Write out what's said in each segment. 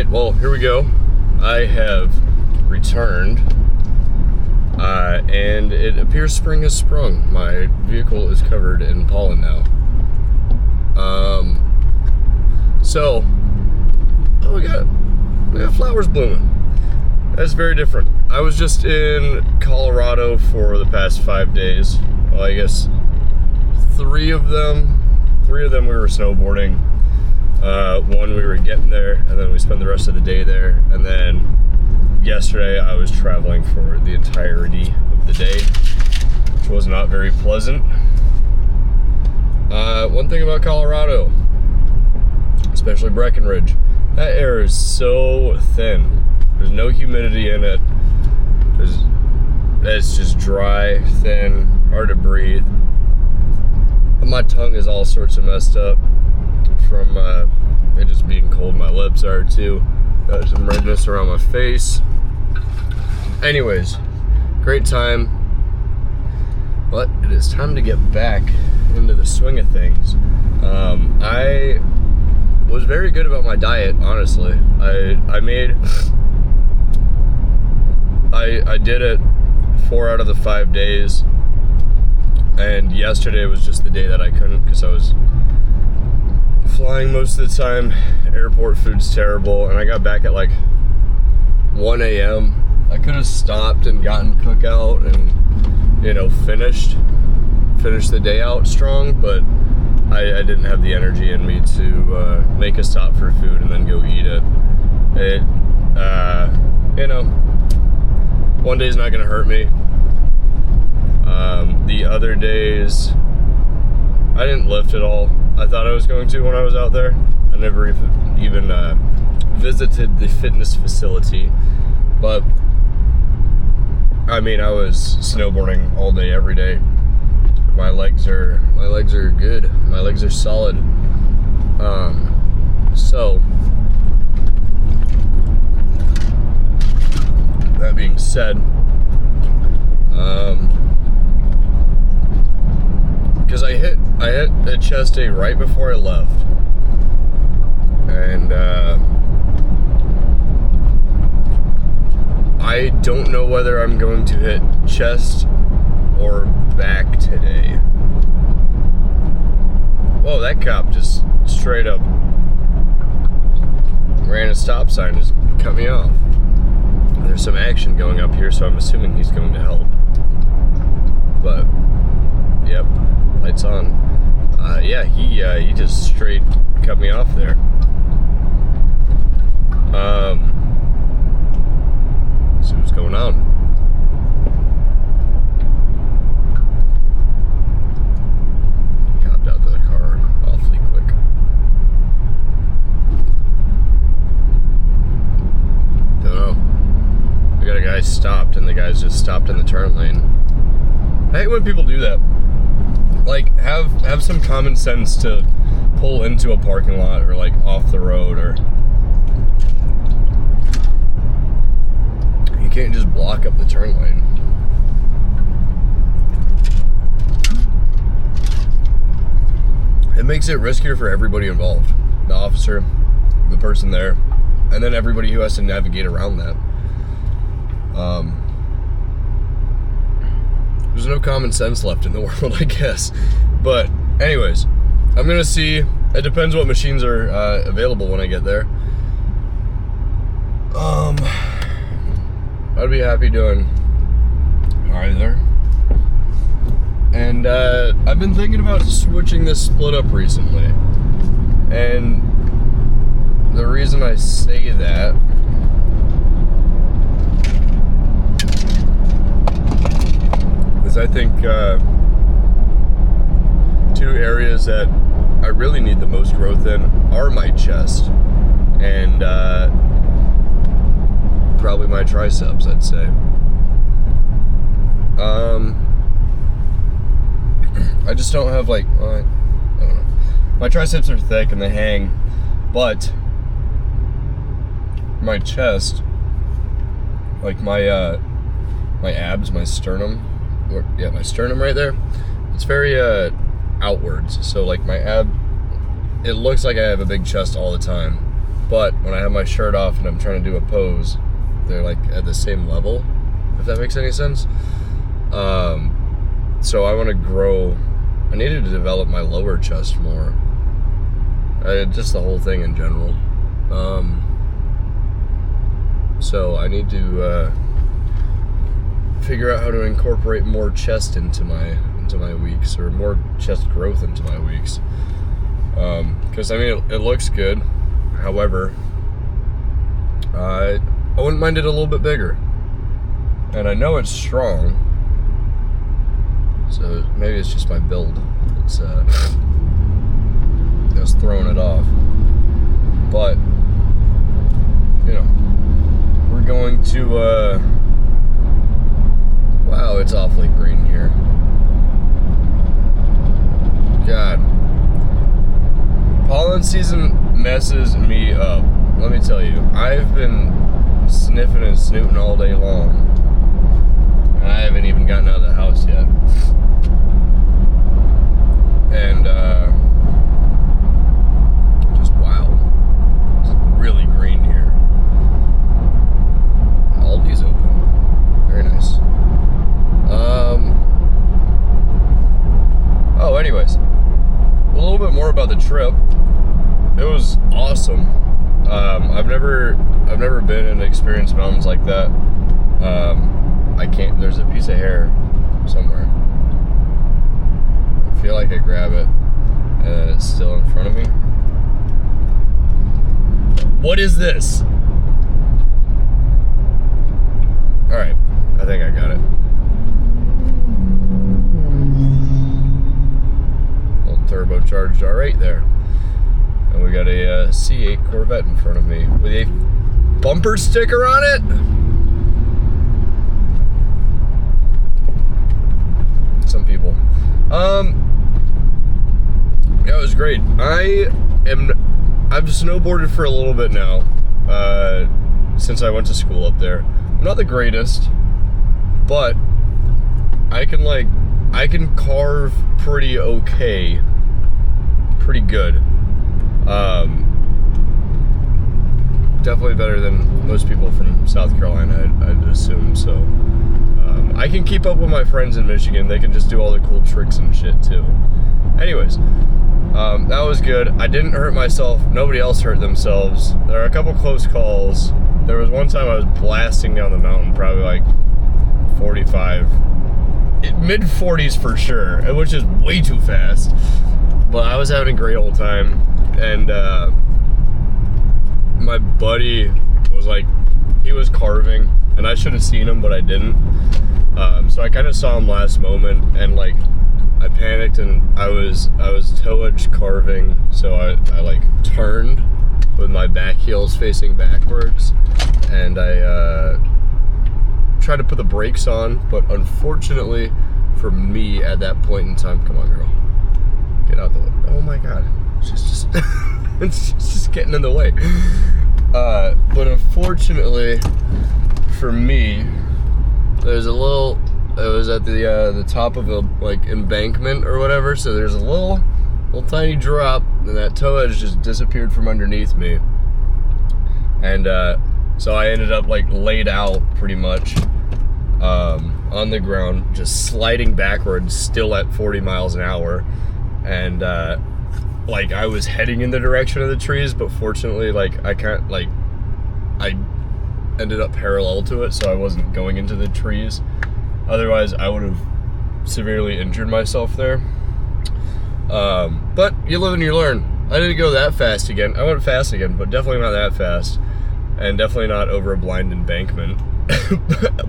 right, well, here we go. I have returned, and it appears spring has sprung. My vehicle is covered in pollen now. We got flowers blooming. That's very different. I was just in Colorado for the past 5 days. Well, I guess three of them we were snowboarding. One we were getting there, and then we spent the rest of the day there. And then yesterday I was traveling for the entirety of the day, which was not very pleasant. One thing about Colorado, especially Breckenridge, that air is so thin. There's no humidity in it. It's just dry, thin, hard to breathe. My tongue is all sorts of messed up from it just being cold. My lips are too. Got some redness around my face. Anyways, great time. But it is time to get back into the swing of things. I was very good about my diet, honestly. I did it 4 out of the 5 days, and yesterday was just the day that I couldn't because I was flying most of the time. Airport food's terrible, and I got back at like 1 a.m. I could have stopped and gotten cookout and, you know, finished the day out strong, but I didn't have the energy in me to make a stop for food and then go eat it. You know, one day's not gonna hurt me. The other days, I didn't lift at all. I thought I was going to when I was out there. I never even visited the fitness facility, but I mean, I was snowboarding all day, every day. My legs are good. My legs are solid. So that being said, because I hit a chest day right before I left, and I don't know whether I'm going to hit chest or back today. Whoa, that cop just straight up ran a stop sign, just cut me off. There's some action going up here, so I'm assuming he's going to help. But, yep, lights on. Yeah, he just straight cut me off there. See what's going on. Hopped out to the car awfully quick. Don't know. We got a guy stopped, and the guy's just stopped in the turn lane. I hate when people do that. Like, have some common sense to pull into a parking lot or like off the road, or you can't just block up the turn lane. It makes it riskier for everybody involved. The officer, the person there, and then everybody who has to navigate around that. There's no common sense left in the world, I guess. But anyways, I'm gonna see. It depends what machines are available when I get there. I'd be happy doing either. And I've been thinking about switching this split up recently. And the reason I say that is I think two areas that I really need the most growth in are my chest and probably my triceps, I'd say. I just don't have like, I don't know. My triceps are thick and they hang, but my chest, like my abs, my sternum, my sternum right there, it's very outwards. So like my ab, it looks like I have a big chest all the time, but when I have my shirt off and I'm trying to do a pose, they're like at the same level, if that makes any sense. So I want to grow. I needed to develop my lower chest more. Just the whole thing in general. So I need to figure out how to incorporate more chest into my weeks, or more chest growth into my weeks. Because I mean, it looks good. However, I wouldn't mind it a little bit bigger. And I know it's strong. So maybe it's just my build. It's just throwing it off. But you know, we're going to wow, it's awfully green here. God. Pollen season messes me up. Let me tell you, I've been sniffing and snooting all day long. And I haven't even gotten out of the house yet. And just wow. It's really green here. Aldi's open. Very nice. Oh, anyways. A little bit more about the trip. It was awesome. I've never been and experienced mountains like that. I can't. There's a piece of hair somewhere. I feel like I grab it and it's still in front of me. What is this? All right, I think I got it. Little turbocharged R8 there. And we got a C8 Corvette in front of me with a bumper sticker on it. Some people. Yeah, it was great. I've snowboarded for a little bit now, since I went to school up there. I'm not the greatest, but I can carve pretty okay, pretty good. Definitely better than most people from South Carolina, I'd assume, so. I can keep up with my friends in Michigan. They can just do all the cool tricks and shit too. Anyways, that was good. I didn't hurt myself. Nobody else hurt themselves. There are a couple close calls. There was one time I was blasting down the mountain, probably like 45, mid 40s for sure, which is way too fast. But I was having a great old time, and my buddy was like, he was carving, and I should have seen him, but I didn't. So I kind of saw him last moment, and like I panicked, and I was toe edge carving, so I like turned with my back heels facing backwards, and I tried to put the brakes on, but unfortunately for me at that point in time, come on girl, get out the way. Oh my god, she's just it's just getting in the way. But unfortunately for me, there's a little, it was at the top of a like embankment or whatever, so there's a little tiny drop, and that toe edge just disappeared from underneath me, and so I ended up like laid out pretty much on the ground, just sliding backwards, still at 40 miles an hour, and like I was heading in the direction of the trees, but fortunately like I ended up parallel to it, so I wasn't going into the trees. Otherwise I would have severely injured myself there. But you live and you learn. I didn't go that fast again. I went fast again, but definitely not that fast, and definitely not over a blind embankment.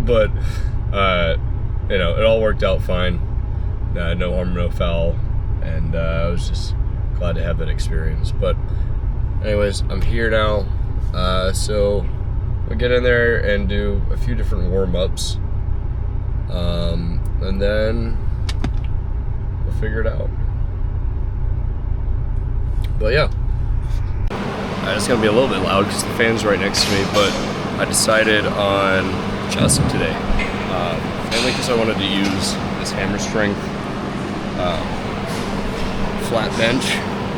But you know, it all worked out fine. No harm, no foul, and I was just glad to have that experience. But anyways, I'm here now, so we'll get in there and do a few different warm-ups, and then we'll figure it out. But yeah, it's gonna be a little bit loud because the fan's right next to me, but I decided on chest today, mainly because I wanted to use this hammer strength flat bench.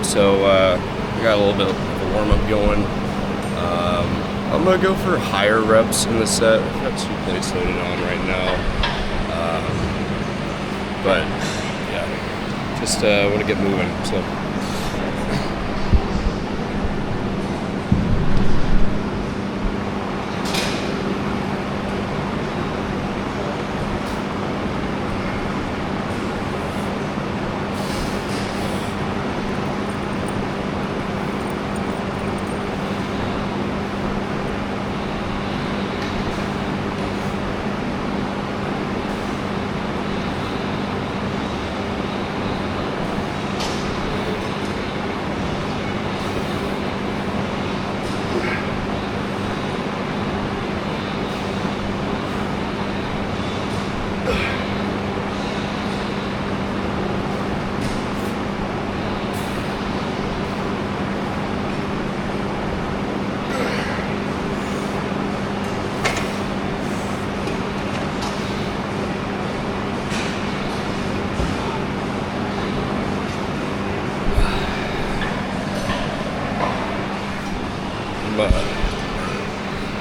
So we got a little bit of a warm-up going, I'm gonna go for higher reps in the set. I've got 2 plates loaded on right now. But yeah, just want to get moving. So.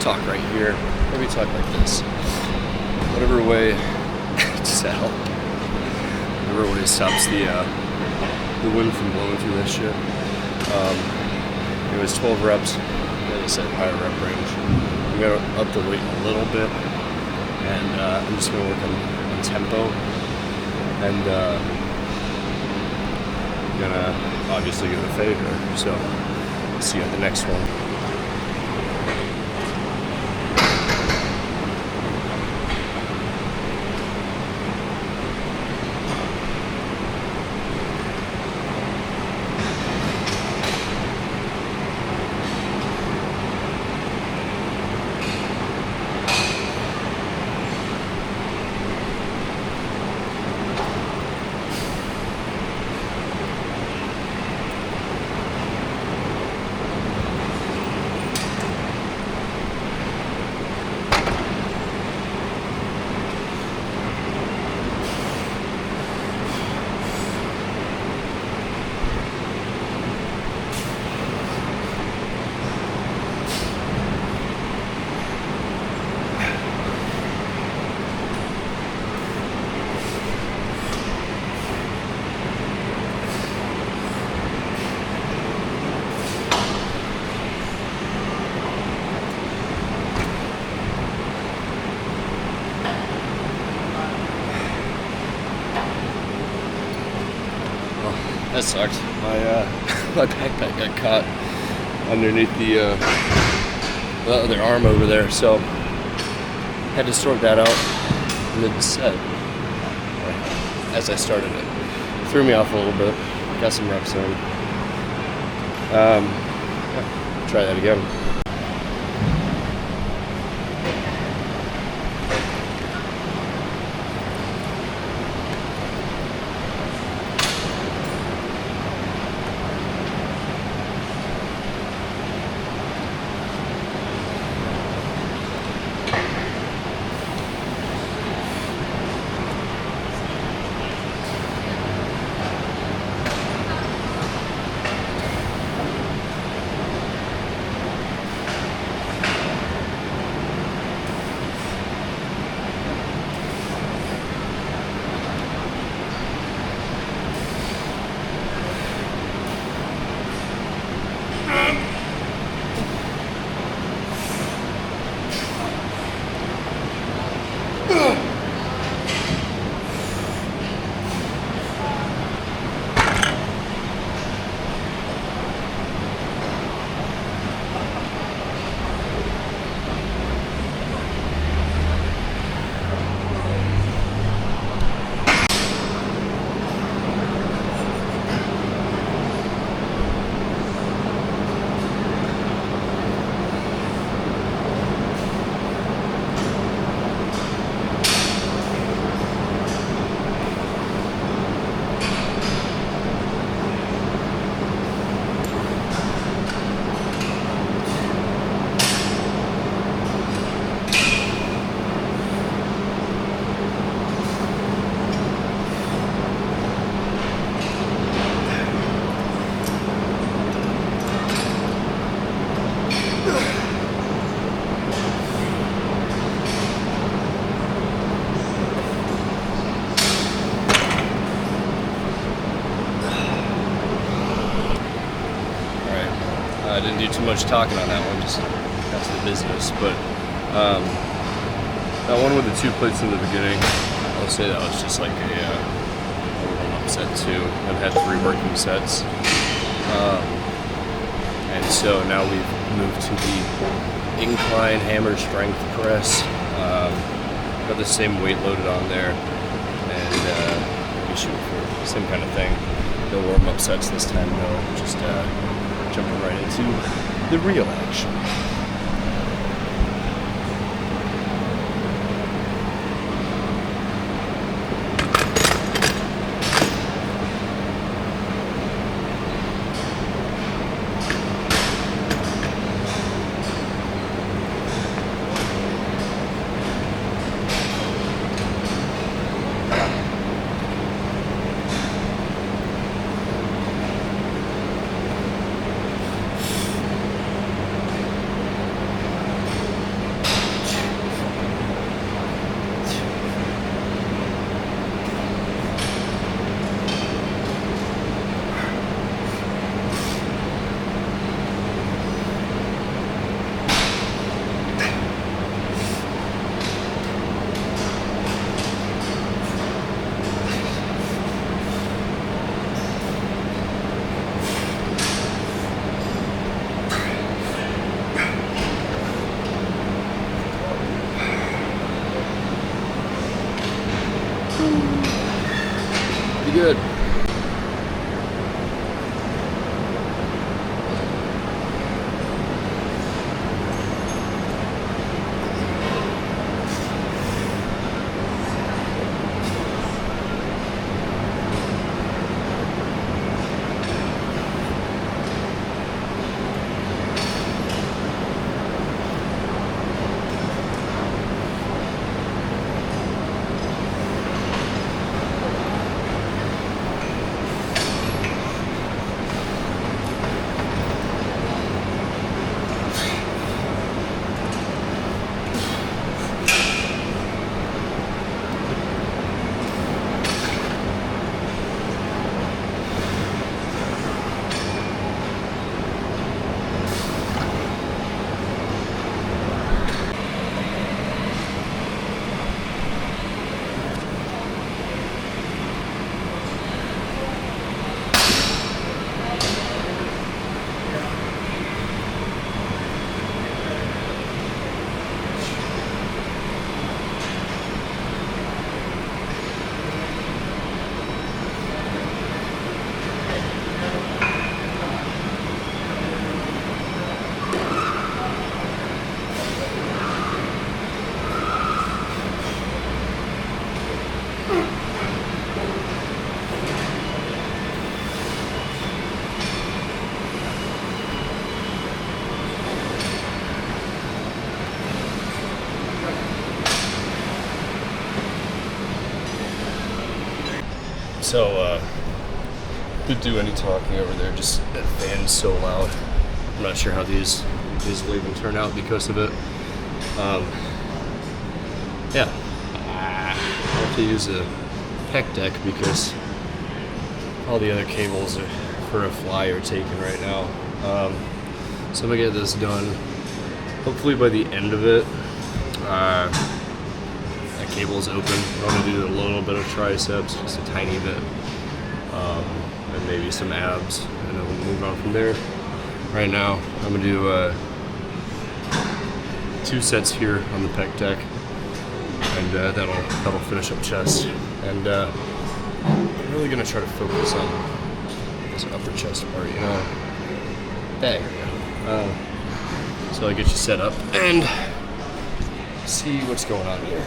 Talk right here. Maybe talk like this. Whatever way to help. Whatever way stops the wind from blowing through this shit. It was 12 reps. Like I said, higher rep range. I'm gonna up the weight a little bit, and I'm just gonna work on tempo, and gonna obviously get a favor. So see you at the next one. That sucked. My backpack got caught underneath the other arm over there, so had to sort that out mid-set as I started it. Threw me off a little bit. Got some reps in. Yeah, try that again. too much talking on that one, just that's the business. But that one with the 2 plates in the beginning, I'll say that was just like a warm-up set too. I've had 3 working sets. And so now we've moved to the incline hammer strength press. Got the same weight loaded on there, and we shoot for the same kind of thing. No warm-up sets this time though, just jumping right into the real action. Good. So, didn't do any talking over there, just that fan's so loud. I'm not sure how these will even turn out because of it. Yeah, I have to use a pec deck because all the other cables for a fly are taken right now. So I'm gonna get this done. Hopefully by the end of it, that cable's open. I'm gonna do a little bit of triceps, just a tiny bit, and maybe some abs, and then we'll move on from there. Right now, I'm gonna do 2 sets here on the pec deck, and that'll finish up chest. And I'm really gonna try to focus on this upper chest part, you know. There we go. So I get you set up and see what's going on here.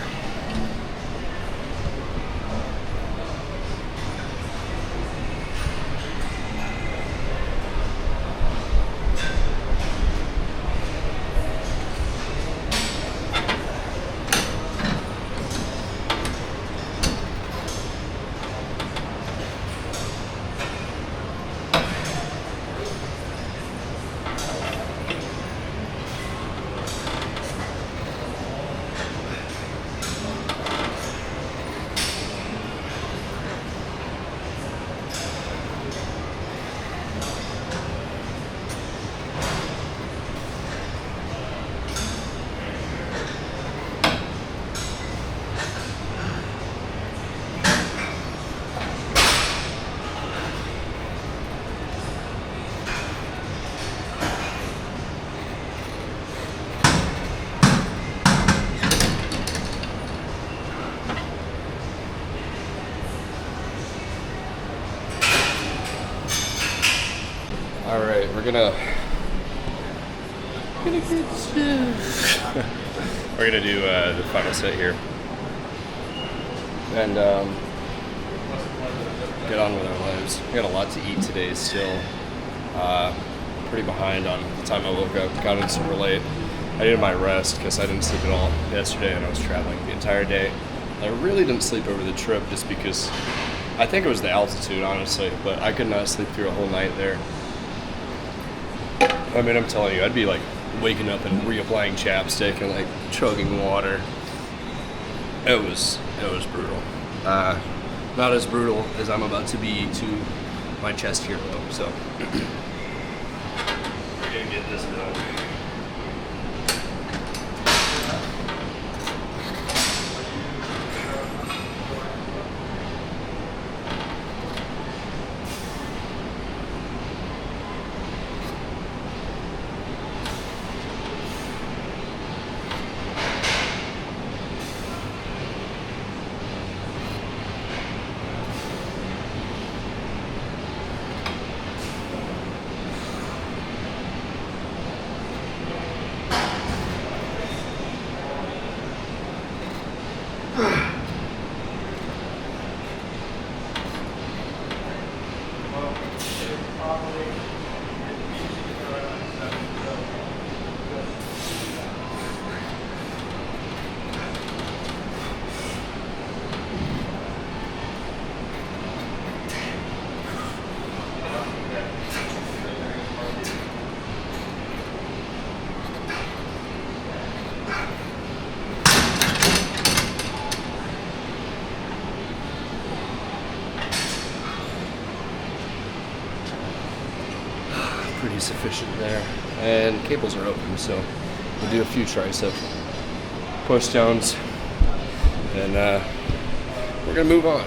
we're gonna do the final set here, and get on with our lives. We got a lot to eat today still. Pretty behind on the time I woke up. Got in super late. I needed my rest because I didn't sleep at all yesterday, and I was traveling the entire day. I really didn't sleep over the trip just because I think it was the altitude, honestly, but I could not sleep through a whole night there. I mean, I'm telling you, I'd be like waking up and reapplying chapstick and like chugging water. It was brutal. Not as brutal as I'm about to be to my chest here though, so we're gonna get this done. Pretty sufficient there, and cables are open, so we'll do a few tricep push downs, and we're gonna move on.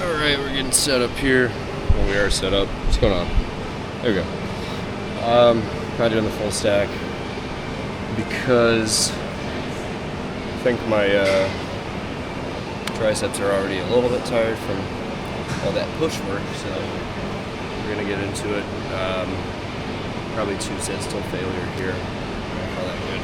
All right, we're getting set up here. Well, we are set up. What's going on? There we go. Not doing the full stack because I think my triceps are already a little bit tired from all that push work, so we're gonna get into it. Probably 2 sets till failure here. Call that good.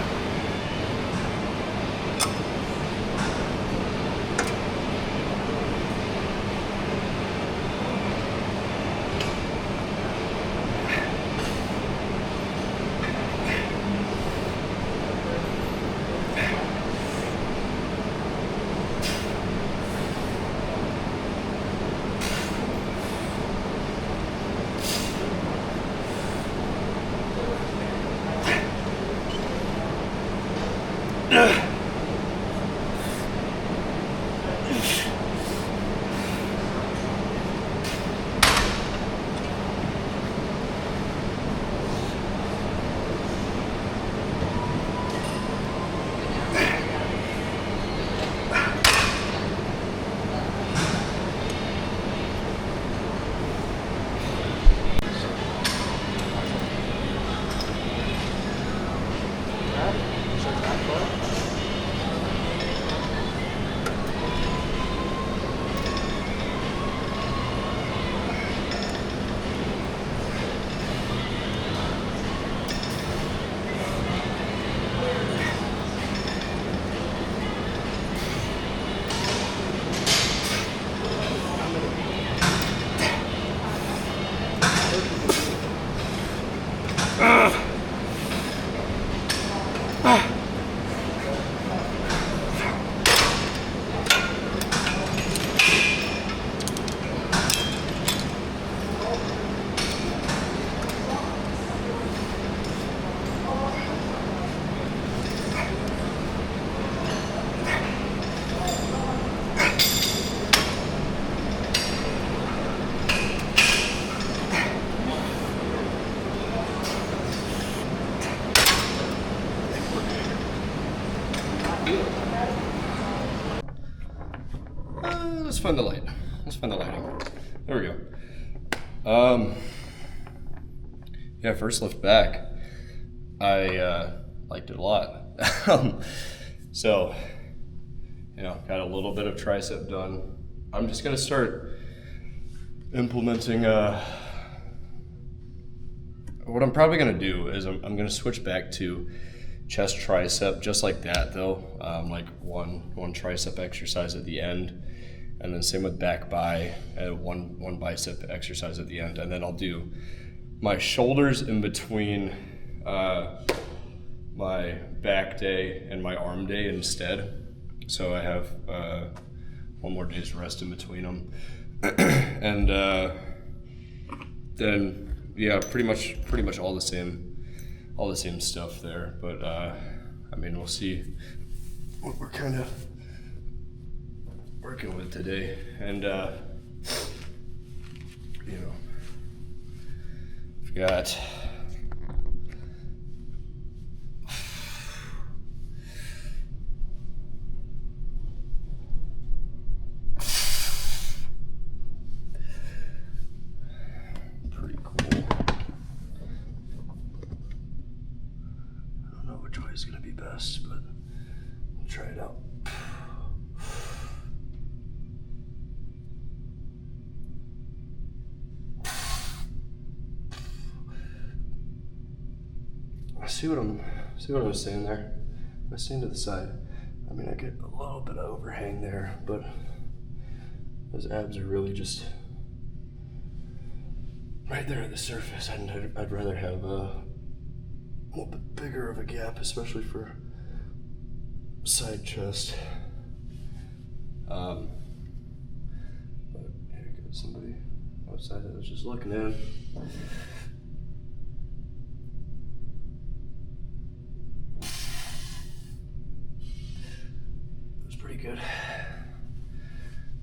Let's find the light. Let's find the lighting. There we go. Yeah, first lift back. I liked it a lot. So, you know, got a little bit of tricep done. I'm just gonna start implementing what I'm probably gonna do is I'm gonna switch back to chest tricep, just like that though. Like one tricep exercise at the end, and then same with back bi, and one bicep exercise at the end, and then I'll do my shoulders in between my back day and my arm day instead. So I have 1 more day's rest in between them, and then yeah, pretty much all the same stuff there. But I mean, we'll see what we're kind of working with today, and you know, we've got pretty cool. I don't know which way is going to be best, but we'll try it out. See what I'm saying there? I stand to the side. I mean, I get a little bit of overhang there, but those abs are really just right there at the surface. I'd rather have a little bit bigger of a gap, especially for side chest. But yeah, I got somebody outside that was just looking in. Pretty good.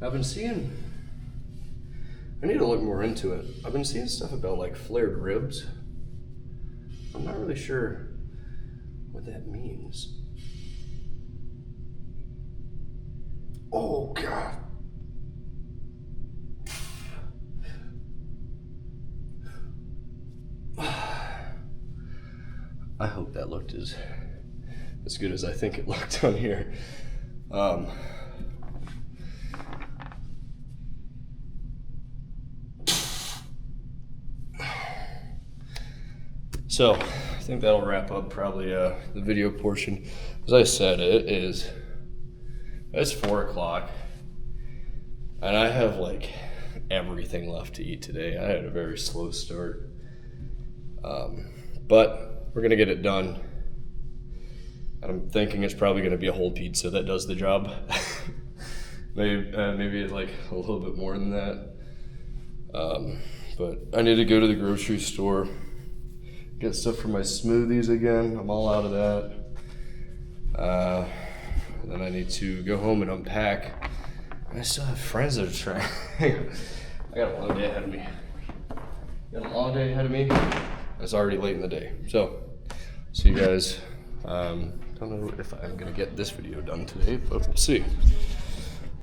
I've been seeing, I need to look more into it. I've been seeing stuff about like flared ribs. I'm not really sure what that means. Oh God. I hope that looked as good as I think it looked on here. So I think that'll wrap up probably the video portion. As I said, it's 4 o'clock, and I have like everything left to eat today. I had a very slow start, but we're gonna get it done. And I'm thinking it's probably going to be a whole pizza that does the job. maybe like a little bit more than that. But I need to go to the grocery store, get stuff for my smoothies again. I'm all out of that. And then I need to go home and unpack. I still have friends that are trying. I got a long day ahead of me. It's already late in the day. So, see you guys. Don't know if I'm gonna get this video done today, but we'll see.